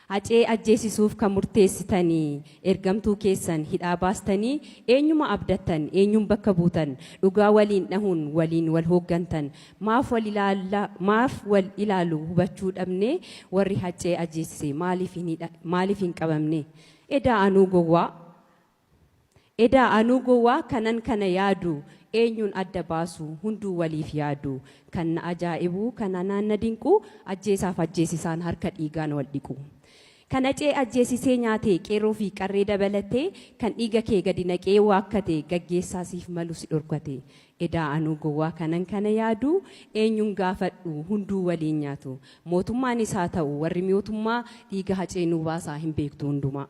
Hacee ajjeesisuuf kan murteessitanii ergamtuu keessan hidhaa baastanii eenyuma abdattan eenyum bakka buutan dhugaa waliin dhahuun waliin wal hooggantan maaf wal ilaalu hubachuu dhabne warri hacee ajjeesise maaliif hin qabamne edaa anuu gowwaa kanan kana yaadu eenyuun adda baasu hunduu waliif yaadu kan na ajaa'ibu kana naanna dinqu ajjeesaaf ajjeesisaan harka dhiigaan wal dhiqu. Kan hacee ajjeesisee nyaate qeerroo fi qarree dabalatee kan dhiiga kee gadi naqee waakkate gaggeessaasiif malu si dhorkate edaa anuu gowwaa kanan kana yaadu eenyuun gaafadhu hunduu waliin nyaatu mootummaanis haa ta'u warri mootummaa dhiiga hacee nuu baasaa hin beektu hundumaa.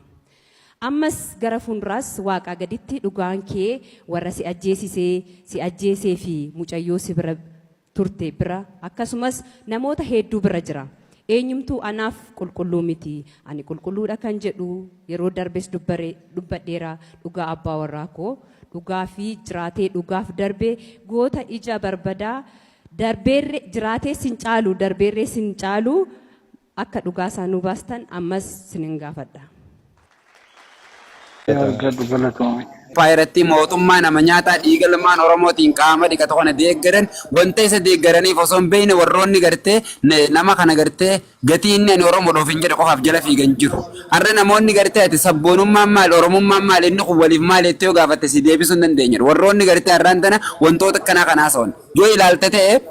Ammas gara fuulduraas waaqaa gaditti dhugaan kee warra si ajjeesee fi mucayyoo si bira turte bira akkasumas namoota hedduu bira jira. Eenyumtuu anaaf qulqulluu miti ani qulqulluudha kan jedhu yeroo darbes dubbadheera dhugaa abbaa warraa koo dhugaa fi jiraatee dhugaaf darbee goota ija barbadaa darbeerre jiraatee sin caalu darbeerre sin caalu akka dhugaa isaanuu baastan ammas sinin gaafadha. Paayiratti mootummaa nama nyaataa dhiiga ilmaan Oromootiin qaama dhiqatu kana deeggaran wanta isa deeggaraniif osoo hin beekne warroonni gartee nama kana gartee gatii inni ani Oromoodhaaf hin jedhe qofaaf jala fiigan jiru. Har'a namoonni gartee ati sabboonummaan maal Oromummaan maal inni kun waliif maal jettee yoo gaafatte si deebisuu hin dandeenye. Warroonni gartee har'aan tana wantoota akkanaa kanaa so'an yoo ilaalte ta'e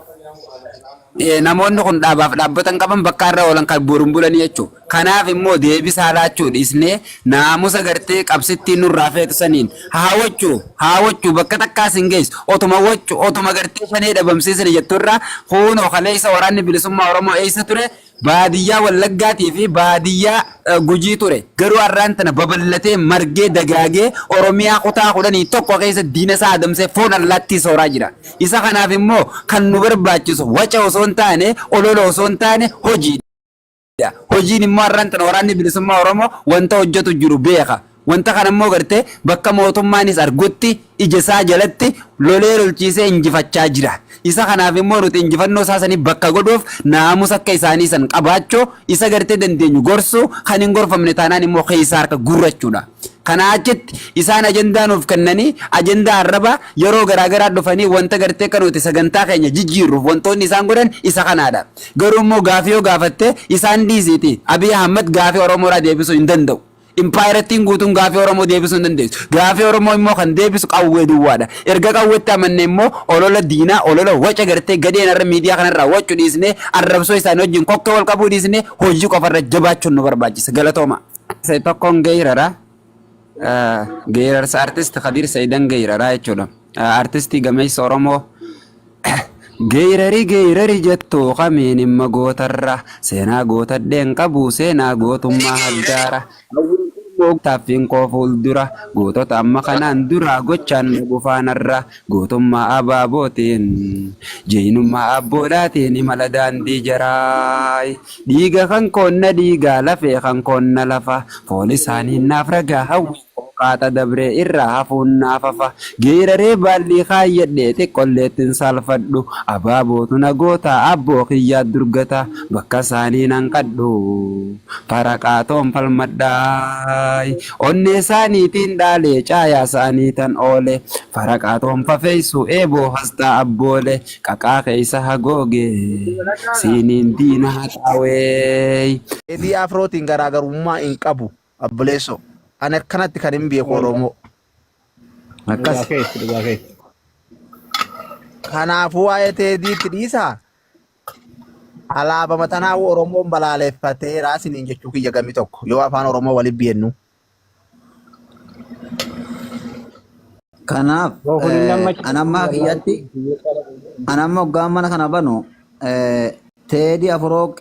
namoonni kun dhaabbatan qaban bakka irra oolan kan burumbulanii jechuudha. Kanaaf immoo deebisaa laachuu dhiisnee naamusa gartee qabsittiin nurraa feetu saniin haawachuu bakka takkaas hin geessu otuma gartee shanee dhabamsiisan jetturraa huunoo kaleessa waraanni bilisummaa Oromoo eessa ture baadiyyaa Wallaggaatii fi baadiyyaa Gujii ture garuu har'aan tana babal'atee margee dagaagee Oromiyaa kutaa 11 keessa diina isaa adamsee foon allaattii sooraa jira. Isa kanaaf immoo kan nu barbaachisu waca osoo hin taane olola osoo hin taane hojii. Hojiin immoo har'aan tana waraanni bilisummaa Oromoo wanta hojjetu jiru beeka. Wanta kana immoo gartee bakka mootummaanis argutti ija isaa jalatti lolee lolchiisee injifachaa jira. Isa kanaaf immoo nuti injifannoo isaa sanii bakka godhuuf naamusa akka isaanii san qabaachuu isa gartee dandeenyu gorsuu kan hin gorfamne taanaan immoo keessa harka gurrachuudha. Kana achitti isaan ajandaa nuuf kennanii ajandaa arraba yeroo garaagaraa dhufanii wanta gartee kan nuti sagantaa keenya jijjiirruuf wantoonni isaan godhan isa kanaadha. Garuu immoo gaafii yoo gaafatte isaan dhiisiti Abiy Ahmed gaafii Oromoodhaa deebisuu hin danda'u. Impaayirattiin guutuun gaafii Oromoo deebisuu hin dandeessu. Gaafii Oromoo immoo kan deebisu qawwee duwwaadha. Erga qawweetti amanne immoo olola diinaa olola waca gartee gadeen irra miidiyaa kanarraa wachuu dhiisnee arrabsoo isaanii wajjin kokkee wal qabuu dhiisnee hojii qofarra jabaachuun nu barbaachisa. Galatooma. Isa tokkoon geerara. Geerarsa artist Khadir Saidan geerara jechuudha. Artistii gameessa Oromoo. Geerari jettuu qamiin imma gootarra seenaa gootadheen qabu seenaa gootummaa haddaara. Taaffiin koo fuuldura gootota amma kanaan dura gochaan gufaanarra gootummaa abaabootiin jeenummaa abboodhaatiin imala daandii jaraay dhiiga kan koonna dhiigaa lafee kan koonna lafa foon isaanii naaf ragaa hawwi qaata dabree irraa hafuun naafafa geeraree baallii kaayyadhee xiqqolleettiin salfadhu abaabootu nagoota abboo kiyyaa durgata bakka isaanii nan qadhu faraqaatoon falmadhaay onnee isaaniitiin dhaalee caayaa isaaniitan oole faraqaatoon fafeessu eeboo hastaa abboole qaqaa keessa hagooge siiniin diina haxaawee. Edii afrootiin garaagarummaa hin qabu abboleessoo. Ana kanatti kan hin beeku Oromoo. Akkas. Kanaafuu waa'ee teediitti dhiisaa. Alaabaa matanaa Oromoon balaaleffatee raasiniin jechuu kiyya gami tokko yoo afaan Oromoo waliin beennu. Kanaaf anammaa kiyyatti anamma hoggaan mana kana banu teedii afroo